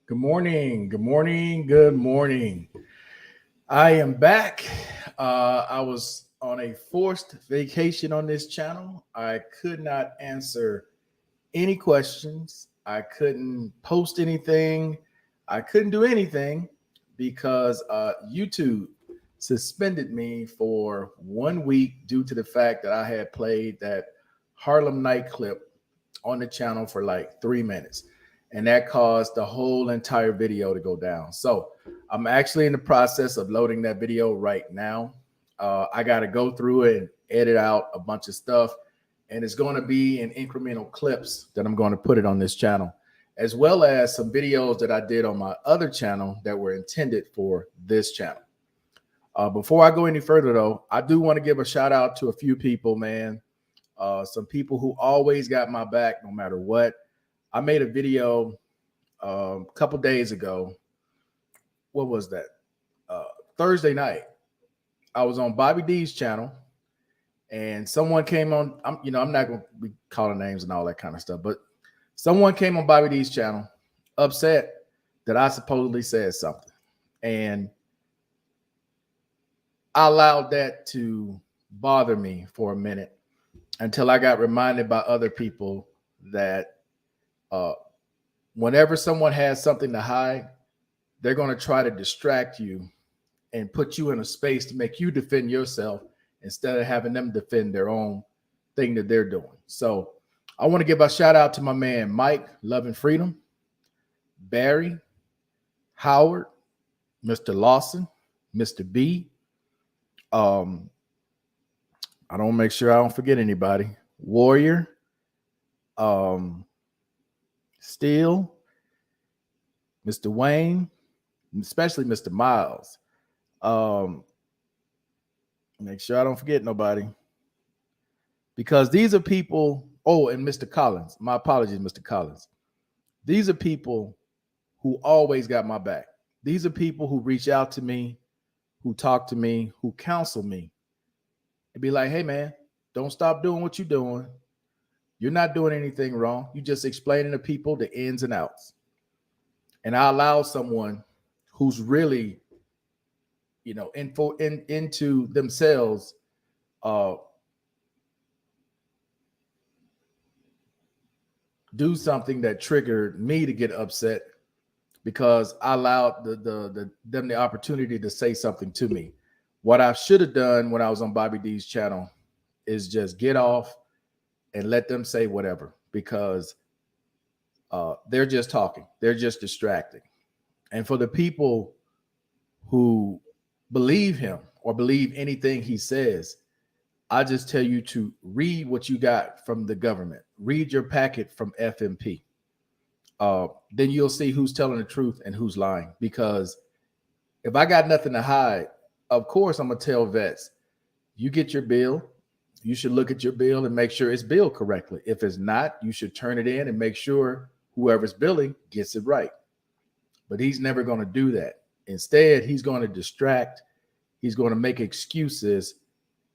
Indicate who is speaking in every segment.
Speaker 1: Good morning. Good morning. Good morning. I am back. I was on a forced vacation on this channel. I could not answer any questions. I couldn't post anything. I couldn't do anything because YouTube suspended me for 1 week due to the fact that I had played that Harlem Night clip on the channel for like 3 minutes. And that caused the whole entire video to go down. So I'm actually in the process of loading that video right now. I got to go through it and edit out a bunch of stuff. And it's going to be in incremental clips that I'm going to put it on this channel, as well as some videos that I did on my other channel that were intended for this channel. Before I go any further, though, I do want to give a shout out to a few people, man. Some people who always got my back no matter what. I made a video a couple days ago. What was that? Thursday night. I was on Bobby D's channel, and someone came on. I'm not going to be calling names and all that kind of stuff, but someone came on Bobby D's channel upset that I supposedly said something, and I allowed that to bother me for a minute until I got reminded by other people that whenever someone has something to hide, they're going to try to distract you and put you in a space to make you defend yourself instead of having them defend their own thing that they're doing. So I want to give a shout out to my man, Mike, Love and Freedom, Barry, Howard, Mr. Lawson, Mr. B. I don't make sure I don't forget anybody. Warrior, Steele, Mr. Wayne, especially Mr. Miles. Make sure I don't forget nobody, because these are people. Oh, and Mr. Collins. My apologies, Mr. Collins. These are people who always got my back. These are people who reach out to me, who talk to me, who counsel me, and be like, hey, man, don't stop doing what you're doing. You're not doing anything wrong. You're just explaining to people the ins and outs. And I allow someone who's really, into themselves, do something that triggered me to get upset because I allowed them the opportunity to say something to me. What I should have done when I was on Bobby D's channel is just get off and let them say whatever, because they're just talking. They're just distracting. And for the people who believe him or believe anything he says, I just tell you to read what you got from the government. Read your packet from FMP. Then you'll see who's telling the truth and who's lying. Because if I got nothing to hide, of course I'm going to tell vets, you get your bill. You should look at your bill and make sure it's billed correctly. If it's not, you should turn it in and make sure whoever's billing gets it right. But he's never going to do that. Instead, he's going to distract. He's going to make excuses,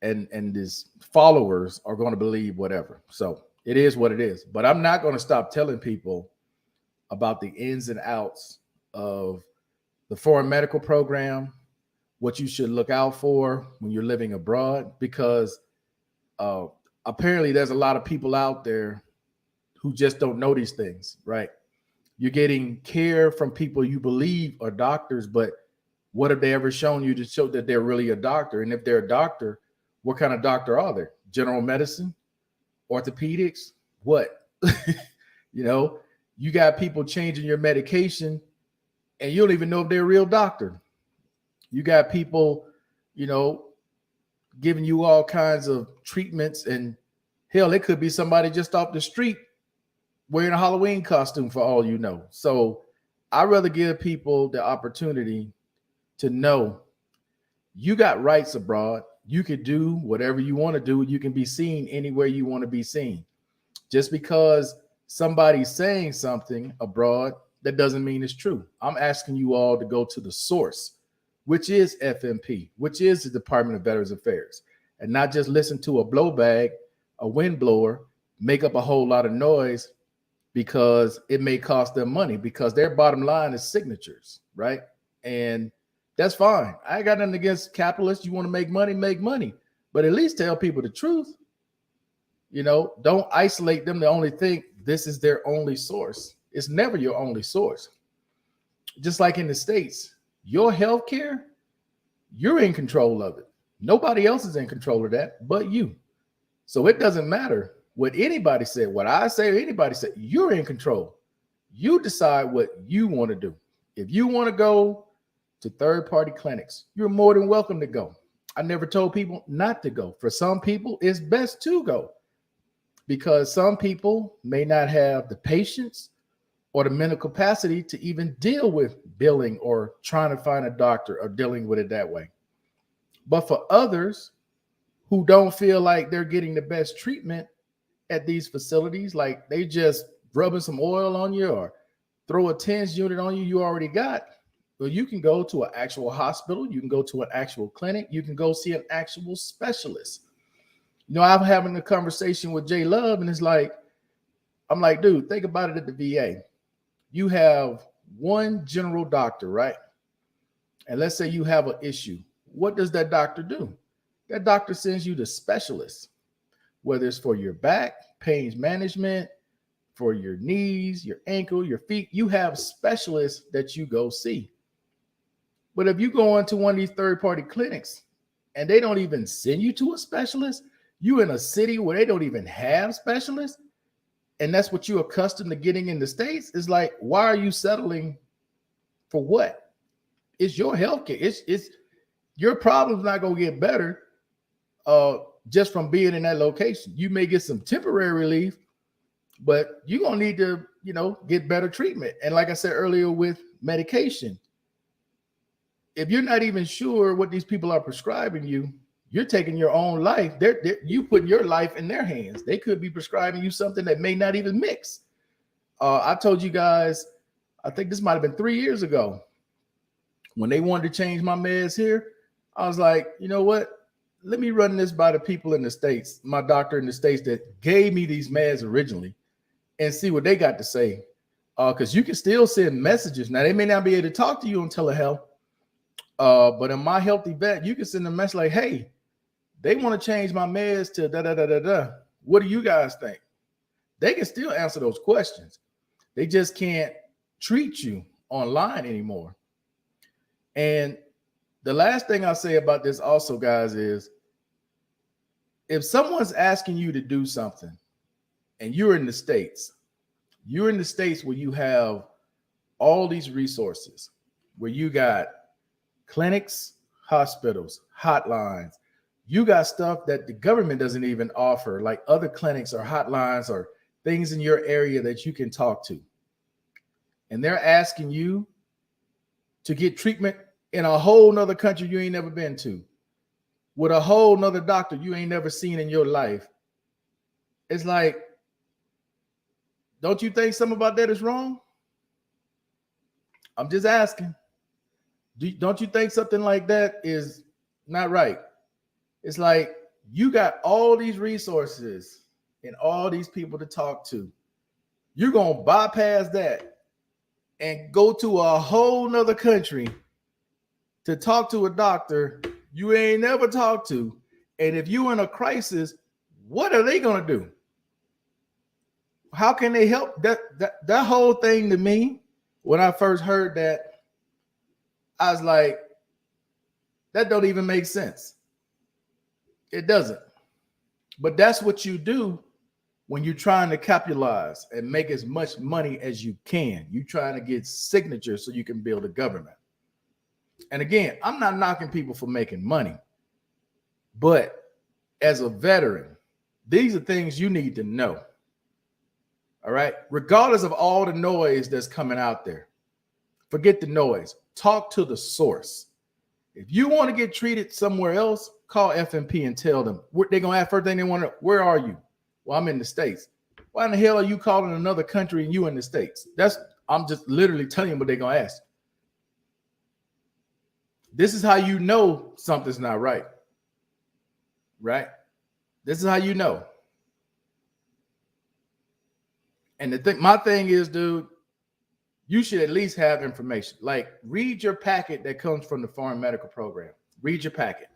Speaker 1: and his followers are going to believe whatever. So it is what it is. But I'm not going to stop telling people about the ins and outs of the foreign medical program, what you should look out for when you're living abroad, because apparently there's a lot of people out there who just don't know these things, right? You're getting care from people you believe are doctors, but what have they ever shown you to show that they're really a doctor? And if they're a doctor, what kind of doctor are they? General medicine, orthopedics, what? You got people changing your medication and you don't even know if they're a real doctor. You got people, giving you all kinds of treatments, and hell, it could be somebody just off the street wearing a Halloween costume for all you know. So I'd rather give people the opportunity to know you got rights abroad. You can do whatever you want to do. You can be seen anywhere you want to be seen. Just because somebody's saying something abroad, that doesn't mean it's true. I'm asking you all to go to the source, which is FMP, which is the Department of Veterans Affairs, and not just listen to a blowbag, a windblower, make up a whole lot of noise, because it may cost them money because their bottom line is signatures, right? And that's fine. I ain't got nothing against capitalists. You want to make money, but at least tell people the truth. Don't isolate them to only think this is their only source. It's never your only source. Just like in the States, your healthcare, you're in control of it. Nobody else is in control of that but you. So it doesn't matter what anybody said, what I say, or anybody said. You're in control. You decide what you want to do. If you want to go to third-party clinics, you're more than welcome to go. I never told people not to go. For some people, it's best to go because some people may not have the patience or the mental capacity to even deal with billing or trying to find a doctor or dealing with it that way. But for others who don't feel like they're getting the best treatment at these facilities, like they just rubbing some oil on you or throw a TENS unit on you already got, well, you can go to an actual hospital. You can go to an actual clinic. You can go see an actual specialist. I'm having a conversation with Jay Love, and I'm like, dude, think about it at the VA. You have one general doctor, right? And let's say you have an issue. What does that doctor do? That doctor sends you to specialists, whether it's for your back, pain management, for your knees, your ankle, your feet. You have specialists that you go see. But if you go into one of these third-party clinics and they don't even send you to a specialist, you in a city where they don't even have specialists, and that's what you're accustomed to getting in the States, is like, why are you settling for what? It's your healthcare. It's your problem's not going to get better just from being in that location. You may get some temporary relief, but you're going to need to, get better treatment. And like I said earlier with medication, if you're not even sure what these people are prescribing you, you're taking your own life. You put your life in their hands. They could be prescribing you something that may not even mix. I told you guys, I think this might have been 3 years ago, when they wanted to change my meds here. I was like, you know what? Let me run this by the people in the States, my doctor in the States that gave me these meds originally, and see what they got to say. Because you can still send messages. Now, they may not be able to talk to you on telehealth, but in My Healthy Vet, you can send a message like, hey, they want to change my meds to da-da-da-da-da. What do you guys think? They can still answer those questions. They just can't treat you online anymore. And the last thing I'll say about this also, guys, is if someone's asking you to do something and you're in the States where you have all these resources, where you got clinics, hospitals, hotlines, you got stuff that the government doesn't even offer, like other clinics or hotlines or things in your area that you can talk to. And they're asking you to get treatment in a whole nother country you ain't never been to, with a whole nother doctor you ain't never seen in your life. It's like, don't you think something about that is wrong? I'm just asking. Don't you think something like that is not right? It's like, you got all these resources and all these people to talk to. You're going to bypass that and go to a whole nother country to talk to a doctor you ain't never talked to. And if you're in a crisis, what are they going to do? How can they help? That whole thing, to me, when I first heard that, I was like, that don't even make sense. It doesn't. But that's what you do when you're trying to capitalize and make as much money as you can. You're trying to get signatures so you can build a government. And again, I'm not knocking people for making money, but as a veteran, these are things you need to know. All right. Regardless of all the noise that's coming out there, forget the noise. Talk to the source. If you want to get treated somewhere else, call FMP and tell them. They're going to ask first thing they want to know, where are you? Well, I'm in the States. Why in the hell are you calling another country and you in the States? I'm just literally telling you what they're going to ask. This is how you know something's not right. Right? This is how you know. And my thing is, dude, you should at least have information. Like, read your packet that comes from the Foreign Medical Program. Read your packet.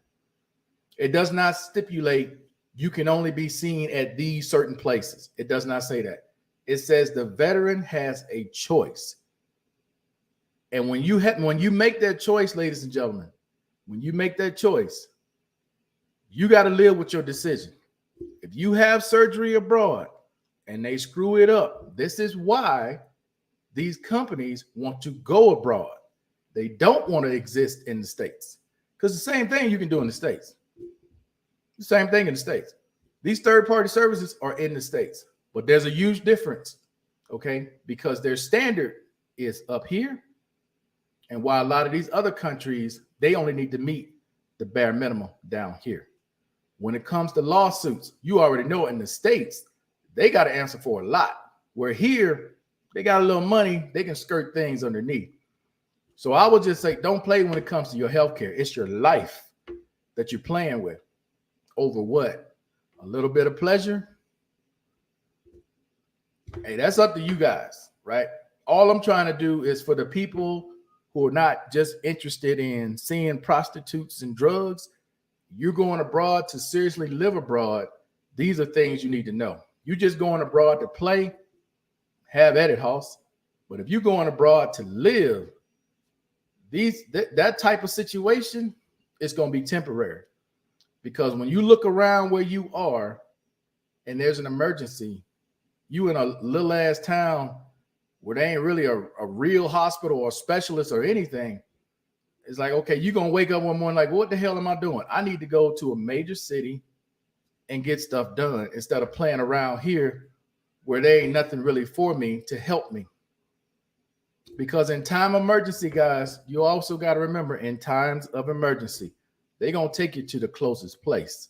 Speaker 1: It does not stipulate you can only be seen at these certain places. It does not say that. It says the veteran has a choice. And when you make that choice, ladies and gentlemen, when you make that choice, you got to live with your decision. If you have surgery abroad and they screw it up, this is why these companies want to go abroad. They don't want to exist in the States, because the same thing you can do in the States. The same thing in the States. These third-party services are in the States, but there's a huge difference, okay? Because their standard is up here, and while a lot of these other countries, they only need to meet the bare minimum down here. When it comes to lawsuits, you already know in the States, they got to answer for a lot. Where here, they got a little money, they can skirt things underneath. So I would just say, don't play when it comes to your healthcare. It's your life that you're playing with. Over what? A little bit of pleasure? Hey, that's up to you guys, right? All I'm trying to do is for the people who are not just interested in seeing prostitutes and drugs, you're going abroad to seriously live abroad. These are things you need to know. You're just going abroad to play, have at it, Hoss. But if you're going abroad to live, that type of situation is going to be temporary. Because when you look around where you are and there's an emergency, you in a little ass town where there ain't really a real hospital or specialist or anything, it's like, okay, you're going to wake up one morning like, what the hell am I doing? I need to go to a major city and get stuff done instead of playing around here where there ain't nothing really for me to help me. Because in time of emergency, guys, you also got to remember, in times of emergency, they're going to take you to the closest place.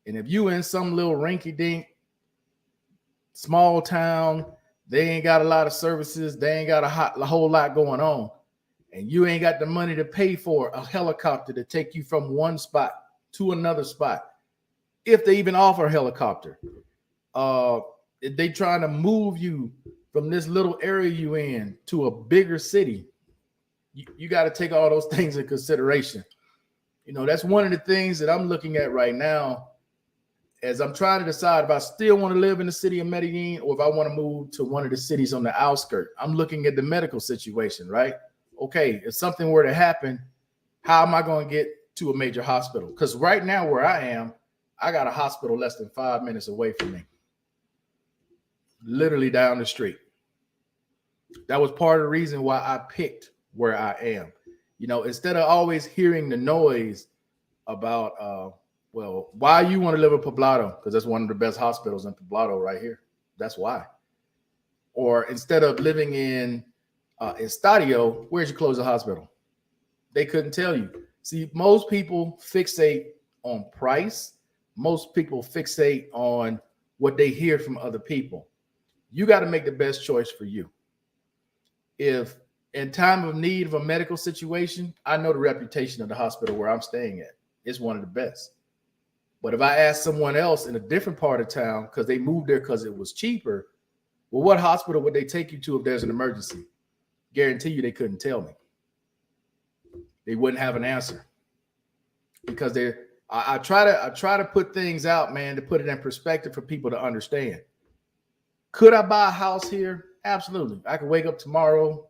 Speaker 1: And if you in some little rinky-dink small town, they ain't got a lot of services, they ain't got a whole lot going on, and you ain't got the money to pay for a helicopter to take you from one spot to another spot, if they even offer a helicopter, if they trying to move you from this little area you in to a bigger city, you got to take all those things in consideration. You know, that's one of the things that I'm looking at right now as I'm trying to decide if I still want to live in the city of Medellin or if I want to move to one of the cities on the outskirts. I'm looking at the medical situation, right? Okay, if something were to happen, how am I going to get to a major hospital? Because right now where I am, I got a hospital less than 5 minutes away from me. Literally down the street. That was part of the reason why I picked where I am. You know, instead of always hearing the noise about, well, why you want to live in Poblado? Because that's one of the best hospitals in Poblado right here. That's why. Or instead of living in Estadio, where'd you close the hospital? They couldn't tell you. See, most people fixate on price. Most people fixate on what they hear from other people. You got to make the best choice for you. If in time of need of a medical situation, I know the reputation of the hospital where I'm staying at. It's one of the best. But if I ask someone else in a different part of town because they moved there because it was cheaper, well, what hospital would they take you to if there's an emergency? Guarantee you they couldn't tell me. They wouldn't have an answer. Because I try to put things out, man, to put it in perspective for people to understand. Could I buy a house here? Absolutely. I could wake up tomorrow,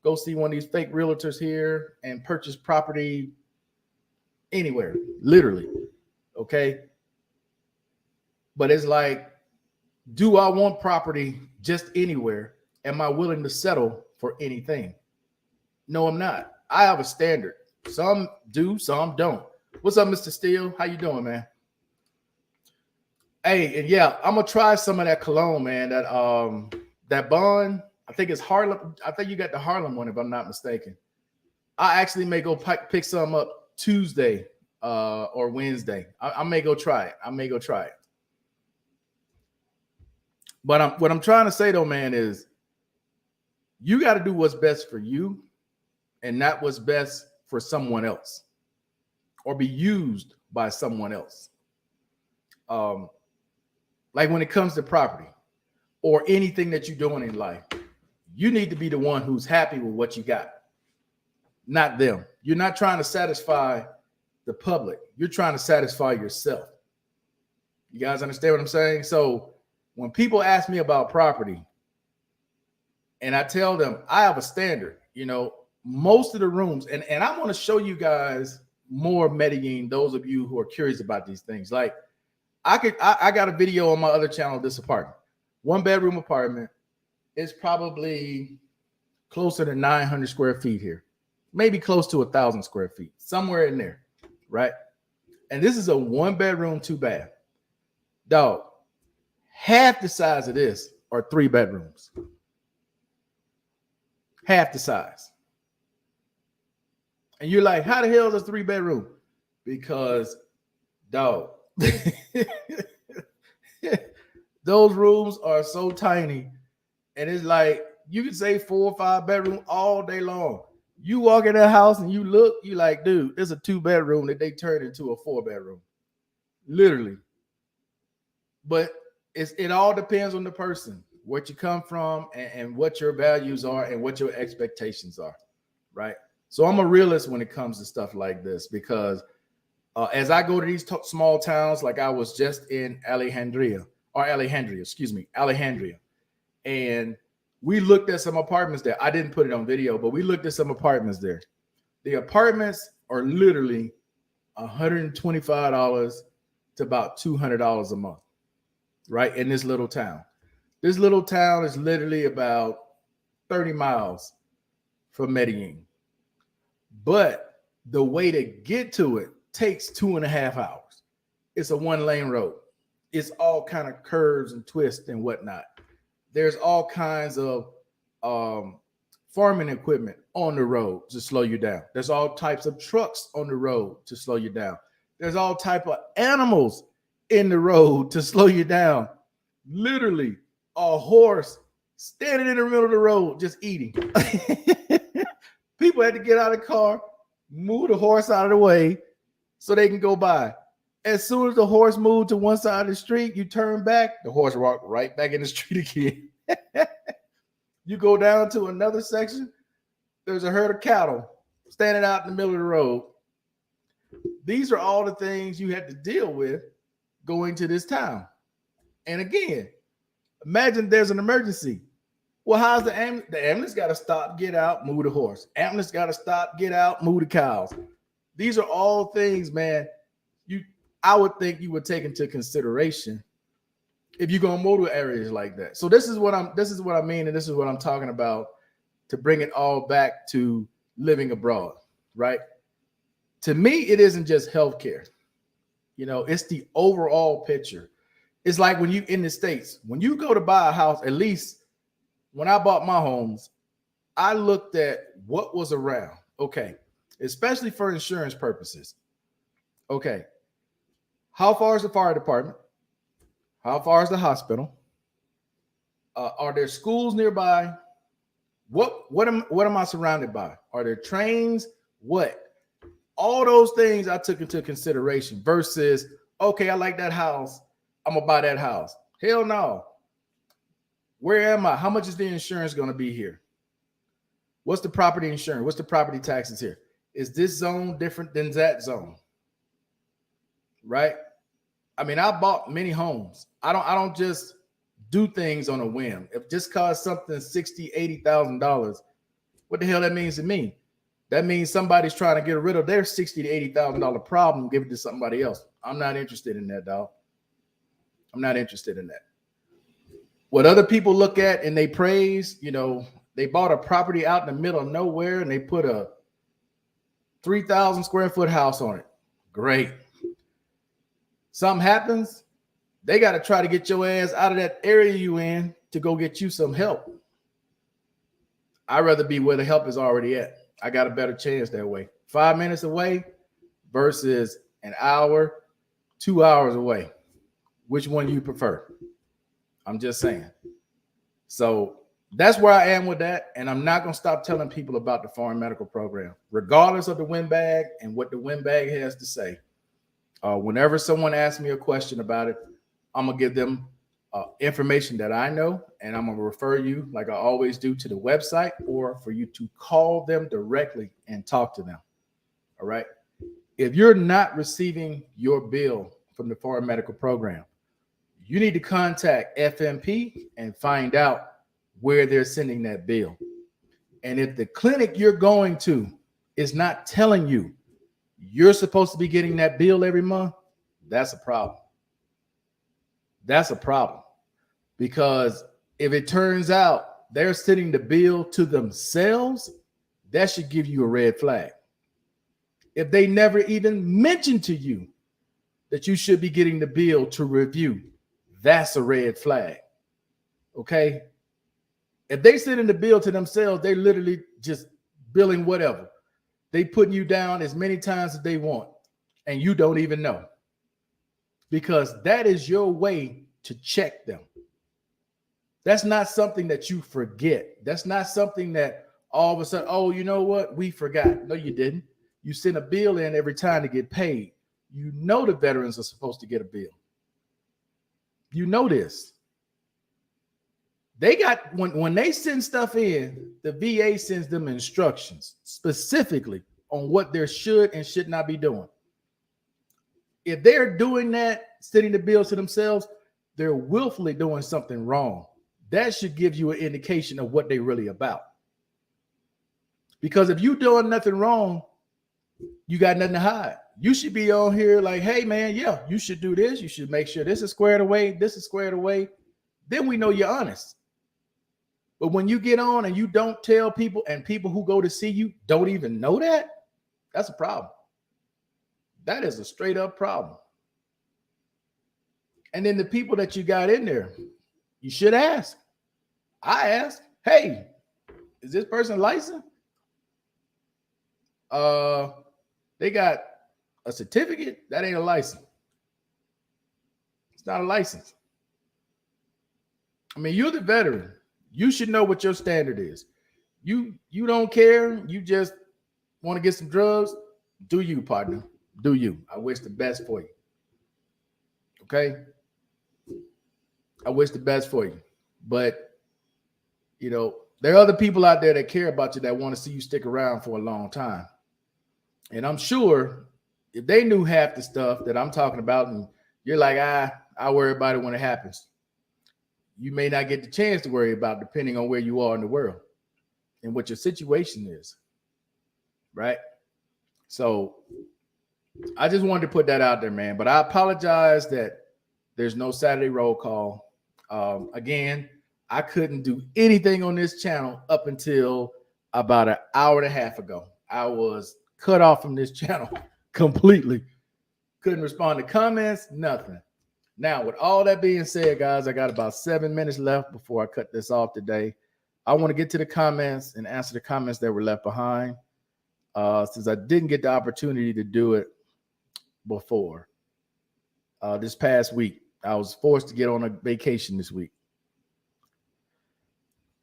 Speaker 1: go see one of these fake realtors here and purchase property anywhere, literally. Okay. But it's like, do I want property just anywhere? Am I willing to settle for anything? No, I'm not. I have a standard. Some do, some don't. What's up, Mr. Steele? How you doing, man? Hey, and yeah, I'm gonna try some of that cologne, man. That Bond, I think it's Harlem. I think you got the Harlem one, if I'm not mistaken. I actually may go pick some up Tuesday or Wednesday. I may go try it. But what I'm trying to say though, man, is you got to do what's best for you and not what's best for someone else or be used by someone else. Like when it comes to property, or anything that you're doing in life. You need to be the one who's happy with what you got, not them. You're not trying to satisfy the public. You're trying to satisfy yourself. You guys understand what I'm saying? So when people ask me about property and I tell them I have a standard, most of the rooms, and I want to show you guys more Medellin, those of you who are curious about these things. Like I got a video on my other channel, this apartment, 1-bedroom apartment. It's probably closer to 900 square feet here, maybe close to 1,000 square feet, somewhere in there, right? And this is a 1-bedroom, 2-bath. Dog, half the size of this are 3 bedrooms. Half the size. And you're like, how the hell is a 3-bedroom? Because, dog, those rooms are so tiny. And it's like, you can say 4 or 5 bedroom all day long. You walk in that house and you look, you like, dude, there's a 2-bedroom that they turned into a 4-bedroom. Literally. But it all depends on the person, what you come from and what your values are and what your expectations are, right? So I'm a realist when it comes to stuff like this because as I go to these small towns, like I was just in Alejandria, and we looked at some apartments there. I didn't put it on video, but we looked at some apartments there. The apartments are literally $125 to about $200 a month, right? In this little town. This little town is literally about 30 miles from Medellin. But the way to get to it takes 2.5 hours. It's a 1-lane road. It's all kind of curves and twists and whatnot. There's all kinds of farming equipment on the road to slow you down. There's all types of trucks on the road to slow you down. There's all type of animals in the road to slow you down. Literally, a horse standing in the middle of the road just eating. People had to get out of the car, move the horse out of the way so they can go by. As soon as the horse moved to one side of the street, you turn back, the horse walked right back in the street again. You go down to another section, there's a herd of cattle standing out in the middle of the road. These are all the things you had to deal with going to this town. And again, imagine there's an emergency. Well, how's the ambulance? The ambulance got to stop, get out, move the horse. Ambulance got to stop, get out, move the cows. These are all things, man, I would think you would take into consideration if you're gonna move to areas like that. So this is what I mean, and this is what I'm talking about to bring it all back to living abroad, right? To me, it isn't just healthcare. It's the overall picture. It's like when you in the States, when you go to buy a house, at least when I bought my homes, I looked at what was around. Okay, especially for insurance purposes. Okay, how far is the fire department? How far is the hospital? Are there schools nearby? What am I surrounded by? Are there trains? What? All those things I took into consideration versus, okay, I like that house, I'm gonna buy that house. Hell no. Where am I? How much is the insurance gonna be here? What's the property insurance? What's the property taxes here? Is this zone different than that zone? Right? I mean, I bought many homes. I don't just do things on a whim. If just cause something $60,000, $80,000, what the hell that means to me? That means somebody's trying to get rid of their $60,000 to $80,000 problem, give it to somebody else. I'm not interested in that, dog. I'm not interested in that. What other people look at and they praise, they bought a property out in the middle of nowhere and they put a 3,000 square foot house on it. Great. Something happens, they got to try to get your ass out of that area you in to go get you some help. I'd rather be where the help is already at. I got a better chance that way. 5 minutes away versus an hour, 2 hours away. Which one do you prefer? I'm just saying. So that's where I am with that. And I'm not going to stop telling people about the foreign medical program, regardless of the windbag and what the windbag has to say. Whenever someone asks me a question about it, I'm going to give them information that I know, and I'm going to refer you, like I always do, to the website, or for you to call them directly and talk to them. All right. If you're not receiving your bill from the foreign medical program, you need to contact FMP and find out where they're sending that bill. And if the clinic you're going to is not telling you you're supposed to be getting that bill every month, that's a problem. That's a problem. Because if it turns out they're sending the bill to themselves, that should give you a red flag. If they never even mentioned to you that you should be getting the bill to review, that's a red flag. Okay? If they send in the bill to themselves, they literally just billing whatever. They putting you down as many times as they want, and you don't even know. Because that is your way to check them. That's not something that you forget. That's not something that all of a sudden, oh, you know what? We forgot. No, you didn't. You send a bill in every time to get paid. You know the veterans are supposed to get a bill. You know this. They got, when they send stuff in, the VA sends them instructions specifically on what they should and should not be doing. If they're doing that, sending the bills to themselves, they're willfully doing something wrong. That should give you an indication of what they're really about. Because if you're doing nothing wrong, you got nothing to hide. You should be on here like, hey, man, yeah, you should do this. You should make sure this is squared away. This is squared away. Then we know you're honest. But when you get on and you don't tell people, and people who go to see you don't even know that, that's a problem. That is a straight up problem. And then the people that you got in there, you should ask. I ask, hey, is this person licensed? They got a certificate. That ain't a license. It's not a license. I mean, you're the veteran. You should know what your standard is. You don't care. You just want to get some drugs. Do you, partner? Do you? I wish the best for you. Okay? I wish the best for you. But, you know, there are other people out there that care about you that want to see you stick around for a long time. And I'm sure if they knew half the stuff that I'm talking about, and you're like, I'll worry about it when it happens, you may not get the chance to worry about it, depending on where you are in the world and what your situation is. Right? So I just wanted to put that out there, man. But I apologize that there's no Saturday roll call. Again, I couldn't do anything on this channel up until about an hour and a half ago. I was cut off from this channel completely. Couldn't respond to comments, nothing. Now, with all that being said, guys, I got about 7 minutes left before I cut this off today. I want to get to the comments and answer the comments that were left behind, since I didn't get the opportunity to do it before. This past week, I was forced to get on a vacation this week.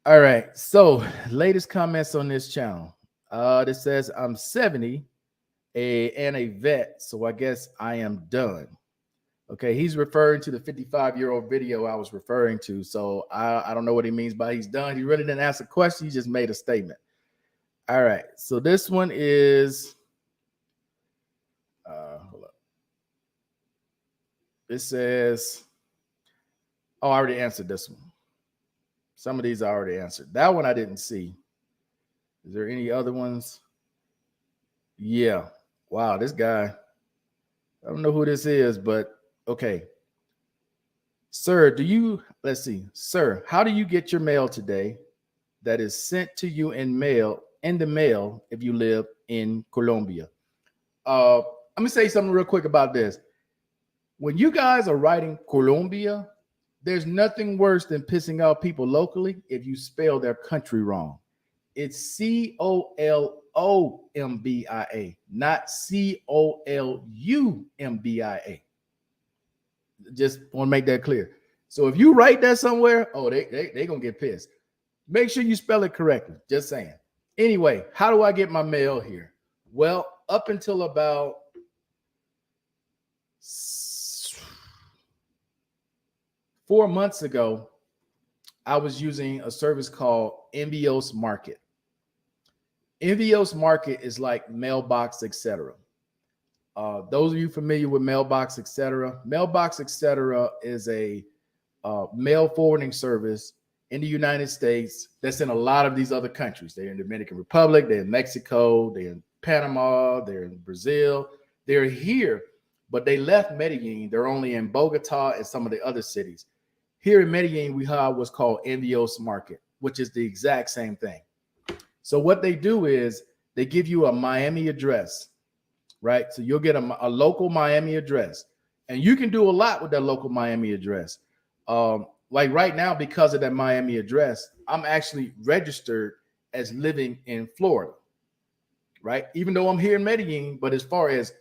Speaker 1: All right, so latest comments on this channel. This says, I'm 70 and a vet, so I guess I am done. Okay, he's referring to the 55-year-old video I was referring to. So I don't know what he means by he's done. He really didn't ask a question. He just made a statement. All right, so this one is, hold up. It says, oh, I already answered this one. Some of these I already answered. That one I didn't see. Is there any other ones? Yeah. Wow, this guy, I don't know who this is, but okay. Sir, let's see. Sir, how do you get your mail today that is sent to you in the mail if you live in Colombia? Let me say something real quick about this. When you guys are writing Colombia, there's nothing worse than pissing off people locally if you spell their country wrong. It's Colombia, not Columbia. Just want to make that clear. So if you write that somewhere, oh, they gonna get pissed. Make sure you spell it correctly. Just saying. Anyway, how do I get my mail here? Well, up until about 5 4 months ago, I was using a service called Envios Market. Envios Market is like Mailbox, etc. Those of you familiar with Mailbox, etc. Mailbox, etc. is a mail forwarding service in the United States that's in a lot of these other countries. They're in the Dominican Republic, they're in Mexico, they're in Panama, they're in Brazil. They're here, but they left Medellin. They're only in Bogota and some of the other cities. Here in Medellin, we have what's called Envios Market, which is the exact same thing. So what they do is they give you a Miami address, right? So you'll get a local Miami address, and you can do a lot with that local Miami address. Like right now, because of that Miami address, I'm actually registered as living in Florida, right? Even though I'm here in Medellin, but as far as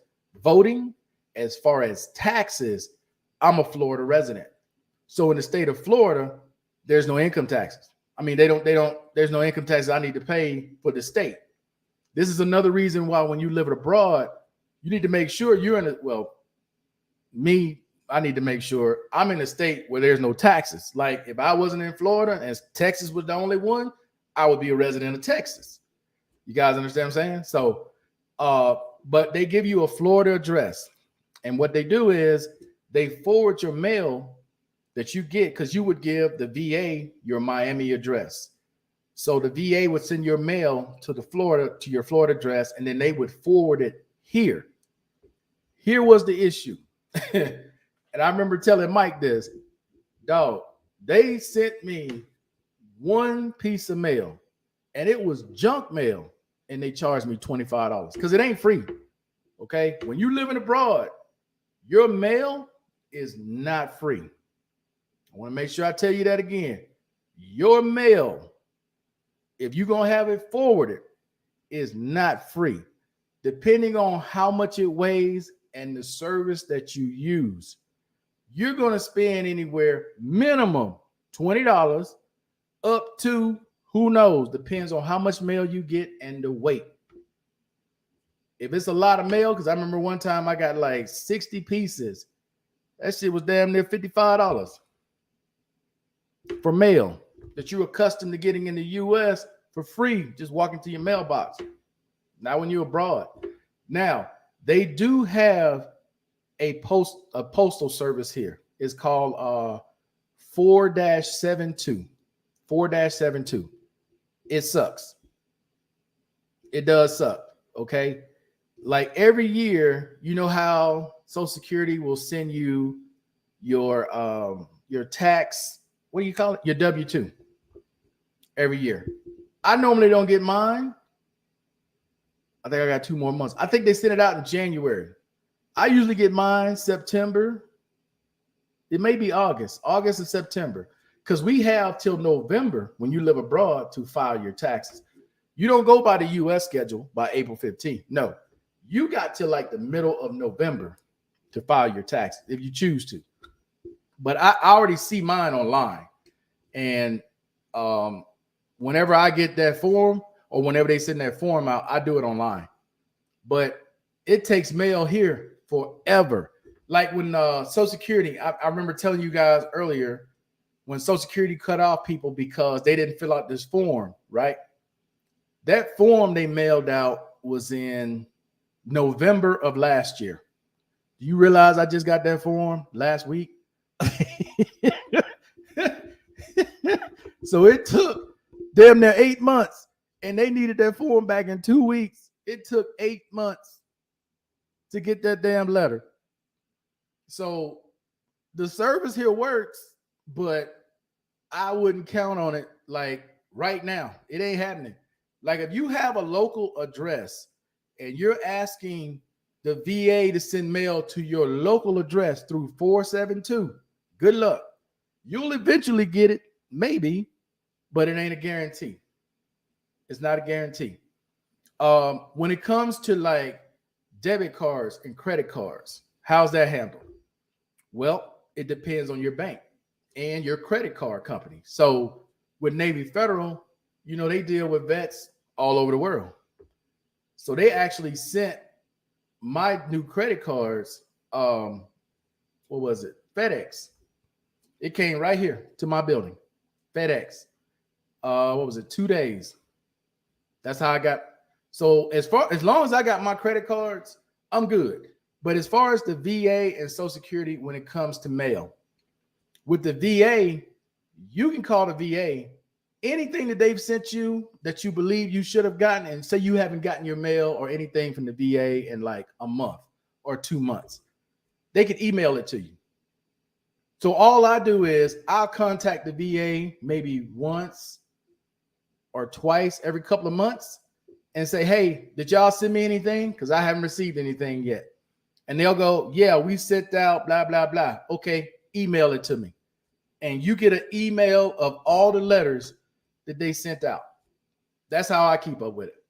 Speaker 1: voting, as far as taxes, I'm a Florida resident. So in the state of Florida, there's no income taxes. I mean, there's no income taxes I need to pay for the state. This is another reason why when you live abroad, you need to make sure you're in I need to make sure I'm in a state where there's no taxes. Like if I wasn't in Florida and Texas was the only one, I would be a resident of Texas. You guys understand what I'm saying? So, but they give you a Florida address. And what they do is they forward your mail that you get, because you would give the VA your Miami address. So the VA would send your mail to your Florida address, and then they would forward it here. Here was the issue. And I remember telling Mike this, dog, they sent me one piece of mail and it was junk mail, and they charged me $25 because it ain't free. Okay. When you living abroad, your mail is not free. I want to make sure I tell you that again. Your mail, if you're going to have it forwarded, is not free. Depending on how much it weighs and the service that you use, you're going to spend anywhere minimum $20 up to, who knows, depends on how much mail you get and the weight. If it's a lot of mail, because I remember one time I got like 60 pieces, that shit was damn near $55 for mail that you're accustomed to getting in the US for free, just walking to your mailbox. Not when you're abroad. Now, they do have a postal service here. It's called 4-72. 4-72. It sucks. It does suck. Okay. Like every year, you know how Social Security will send you your tax, what do you call it? Your W-2 every year. I normally don't get mine. I think I got 2 more months. I think they send it out in January. I usually get mine September. It may be August or September, because we have till November when you live abroad to file your taxes. You don't go by the US schedule by April 15th. No, you got till like the middle of November to file your taxes if you choose to. But I already see mine online. And whenever I get that form, or whenever they send that form out, I do it online. But it takes mail here forever. Like when Social Security, I remember telling you guys earlier, when Social Security cut off people because they didn't fill out this form, right? That form they mailed out was in November of last year. Do you realize I just got that form last week? So it took damn near 8 months, and they needed that form back in 2 weeks. It took 8 months to get that damn letter. So the service here works, but I wouldn't count on it like right now. It ain't happening. Like if you have a local address and you're asking the VA to send mail to your local address through 472, good luck. You'll eventually get it, maybe, but it ain't a guarantee. It's not a guarantee. When it comes to like debit cards and credit cards, how's that handled? Well, it depends on your bank and your credit card company. So with Navy Federal, you know, they deal with vets all over the world. So they actually sent my new credit cards, what was it? FedEx. It came right here to my building. FedEx. What was it? 2 days. That's how I got. So as long as I got my credit cards, I'm good. But as far as the VA and Social Security, when it comes to mail, with the VA, you can call the VA. Anything that they've sent you that you believe you should have gotten, and say you haven't gotten your mail or anything from the VA in like a month or 2 months, they can email it to you. So all I do is I'll contact the VA maybe once or twice every couple of months and say, hey, did y'all send me anything? Because I haven't received anything yet. And they'll go, yeah, we sent out blah, blah, blah. Okay, email it to me. And you get an email of all the letters that they sent out. That's how I keep up with it.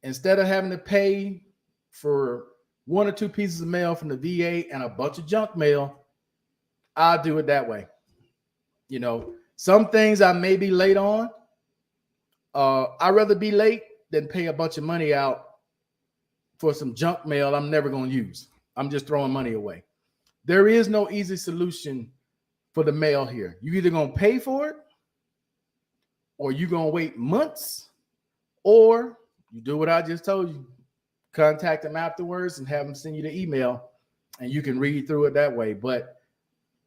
Speaker 1: Instead of having to pay for 1 or 2 pieces of mail from the VA and a bunch of junk mail, I'll do it that way. You know, some things I may be late on. I'd rather be late than pay a bunch of money out for some junk mail I'm never going to use. I'm just throwing money away. There is no easy solution for the mail here. You either going to pay for it, or you're going to wait months, or you do what I just told you. Contact them afterwards and have them send you the email, and you can read through it that way. But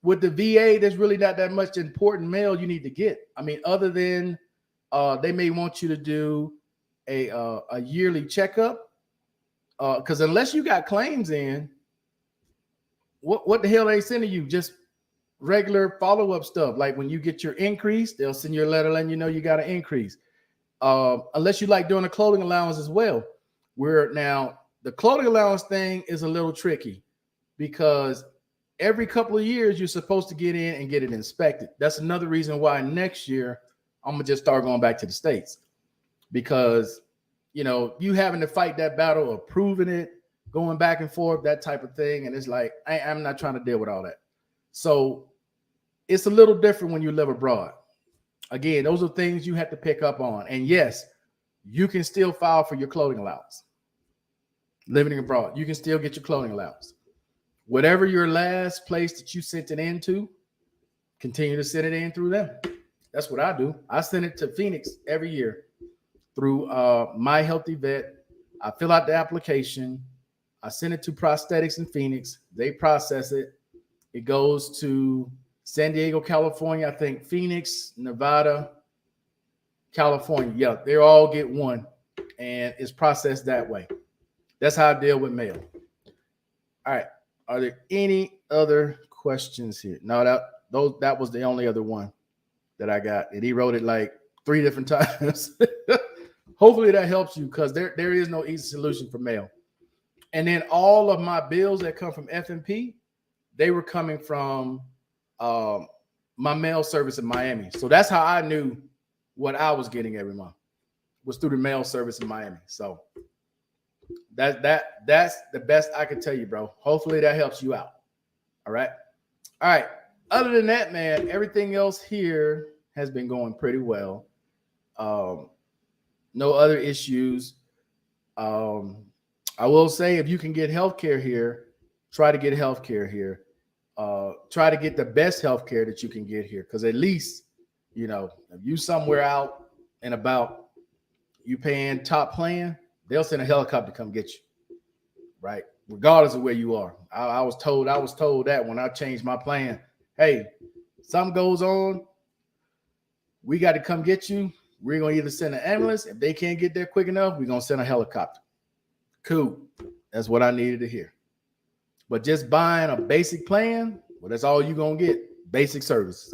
Speaker 1: with the VA, there's really not that much important mail you need to get. I mean, other than they may want you to do a yearly checkup, because unless you got claims in, what the hell are they sending you? Just regular follow-up stuff. Like when you get your increase, they'll send you a letter letting you know you got an increase. Unless you like doing a clothing allowance as well. Where now the clothing allowance thing is a little tricky because every couple of years you're supposed to get in and get it inspected. That's another reason why next year I'm gonna just start going back to the States, because you know you having to fight that battle of proving it, going back and forth, that type of thing, and it's like I'm not trying to deal with all that. So it's a little different when you live abroad. Again, those are things you have to pick up on. And yes, you can still file for your clothing allowance. Living abroad, you can still get your clothing allowance. Whatever your last place that you sent it into, continue to send it in through them. That's what I do. I send it to Phoenix every year through My Healthy Vet. I fill out the application. I send it to Prosthetics in Phoenix. They process it. It goes to San Diego, California. I think Phoenix, Nevada, California. Yeah, they all get one, and it's processed that way. That's how I deal with mail. All right. Are there any other questions here? No, that was the only other one that I got. And he wrote it like 3 different times. Hopefully that helps you, because there is no easy solution for mail. And then all of my bills that come from F&P, they were coming from my mail service in Miami. So that's how I knew what I was getting every month, was through the mail service in Miami. So that's the best I can tell you, bro. Hopefully that helps you out. All right. All right. Other than that, man, everything else here has been going pretty well. No other issues. I will say, if you can get healthcare here, try to get healthcare here. Try to get the best healthcare that you can get here, because at least, you know, if you somewhere out and about, you paying top plan, they'll send a helicopter to come get you, right? Regardless of where you are. I was told that when I changed my plan. Hey, something goes on, we got to come get you. We're going to either send an ambulance. If they can't get there quick enough, we're going to send a helicopter. Cool. That's what I needed to hear. But just buying a basic plan, well, that's all you're going to get, basic service.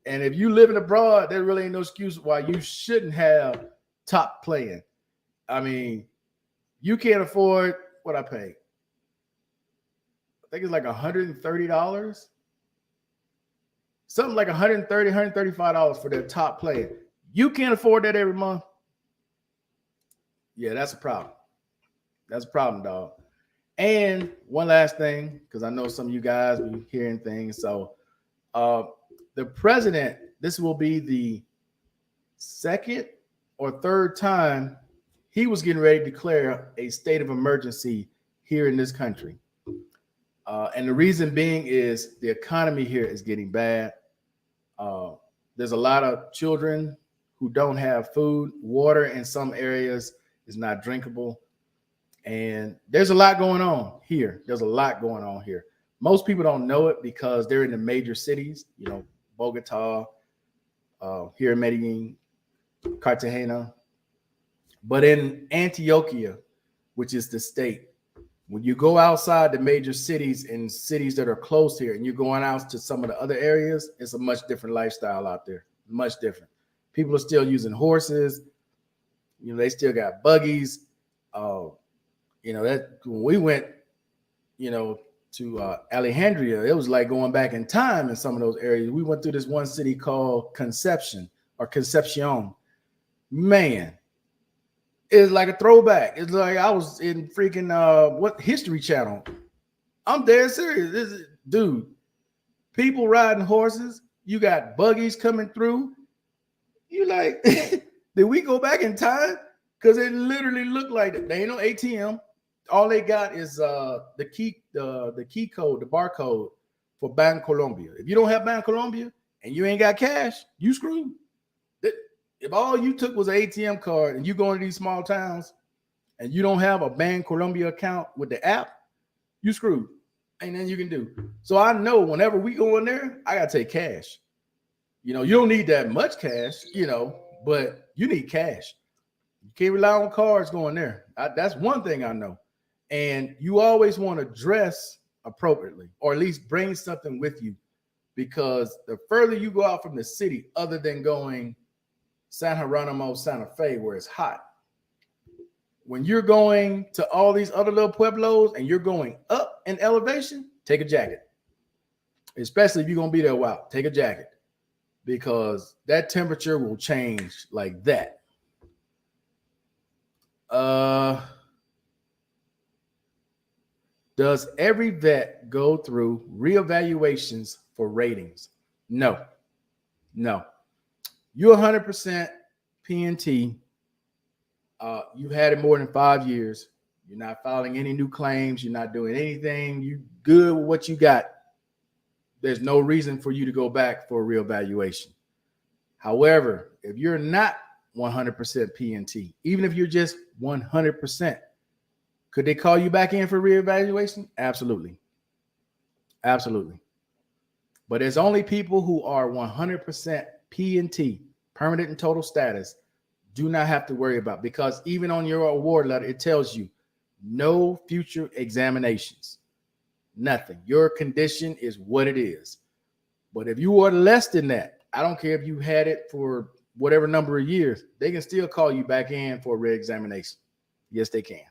Speaker 1: And if you living abroad, there really ain't no excuse why you shouldn't have top plan. I mean, you can't afford what I pay. I think it's like $130. Something like $130, $135 for their top plan. You can't afford that every month. Yeah, that's a problem. That's a problem, dog. And one last thing, because I know some of you guys be hearing things. So the president, this will be the 2nd or 3rd time he was getting ready to declare a state of emergency here in this country. And the reason being is the economy here is getting bad. There's a lot of children who don't have food. Water in some areas is not drinkable. And there's a lot going on here. There's a lot going on here. Most people don't know it because they're in the major cities, you know, Bogota, here in Medellin, Cartagena. But in Antioquia, which is the state, when you go outside the major cities and cities that are close here and you're going out to some of the other areas, it's a much different lifestyle out there. Much different. People are still using horses. You know, they still got buggies. You know, that when we went, you know, to Alejandria, it was like going back in time in some of those areas. We went through this one city called Concepcion. Man, it's like a throwback. It's like I was in freaking what History Channel. I'm dead serious. Dude, people riding horses. You got buggies coming through. You like, did we go back in time? Because it literally looked like it. There ain't no ATM. All they got is the key code, the barcode for Bank Colombia. If you don't have Bank Colombia and you ain't got cash, you screwed. If all you took was an ATM card and you go into these small towns and you don't have a Bank Colombia account with the app, you screwed. Ain't nothing you can do. So I know whenever we go in there, I gotta take cash. You know, you don't need that much cash, you know, but you need cash. You can't rely on cards going there. That's one thing I know. And you always want to dress appropriately, or at least bring something with you, because the further you go out from the city, other than going San Geronimo, Santa Fe, where it's hot, when you're going to all these other little pueblos and you're going up in elevation, take a jacket. Especially if you're going to be there a while, take a jacket, because that temperature will change like that. Does every vet go through reevaluations for ratings? No. You're 100% PNT. You've had it more than 5 years. You're not filing any new claims. You're not doing anything. You good with what you got. There's no reason for you to go back for a reevaluation. However, if you're not 100% PNT, even if you're just 100%, could they call you back in for reevaluation? Absolutely. But there's only people who are 100% PNT, permanent and total status, do not have to worry about, because even on your award letter, it tells you no future examinations, nothing. Your condition is what it is. But if you are less than that, I don't care if you had it for whatever number of years, they can still call you back in for a re-examination. Yes, they can.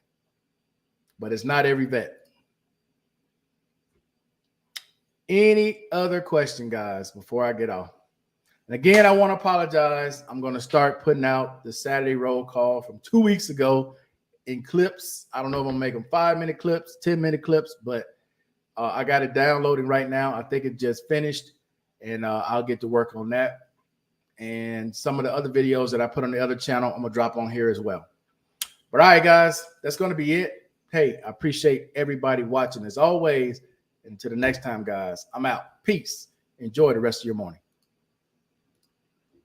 Speaker 1: But it's not every vet. Any other question, guys, before I get off? And again, I want to apologize. I'm going to start putting out the Saturday roll call from 2 weeks ago in clips. I don't know if I'm making 5-minute clips, 10-minute clips, but I got it downloading right now. I think it just finished, and I'll get to work on that. And some of the other videos that I put on the other channel, I'm going to drop on here as well. But all right, guys, that's going to be it. Hey, I appreciate everybody watching as always. Until the next time, guys, I'm out. Peace. Enjoy the rest of your morning.